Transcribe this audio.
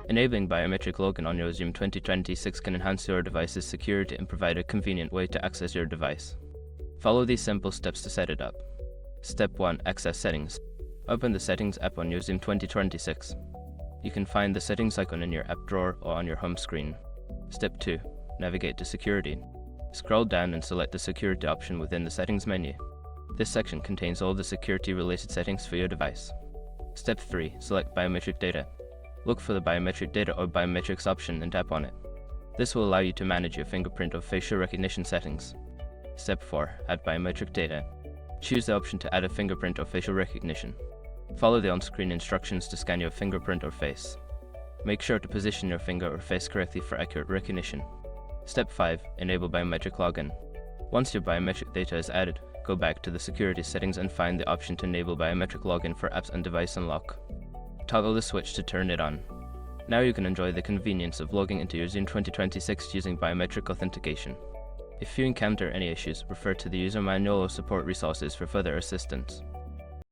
Enabling biometric login on your Xoom 2026 can enhance your device's security and provide a convenient way to access your device. Follow these simple steps to set it up. Step 1. Access settings. Open the Settings app on your Xoom 2026. You can find the settings icon in your app drawer or on your home screen. Step 2. Navigate to Security. Scroll down and select the Security option within the Settings menu. This section contains all the security-related settings for your device. Step 3. Select Biometric Data. Look for the Biometric Data or Biometrics option and tap on it. This will allow you to manage your fingerprint or facial recognition settings. Step 4. Add Biometric Data. Choose the option to add a fingerprint or facial recognition. Follow the on-screen instructions to scan your fingerprint or face. Make sure to position your finger or face correctly for accurate recognition. Step 5. Enable Biometric Login. Once your biometric data is added, go back to the security settings and find the option to enable biometric login for apps and device unlock. Toggle the switch to turn it on. Now you can enjoy the convenience of logging into your Xoom 2026 using biometric authentication. If you encounter any issues, refer to the user manual or support resources for further assistance.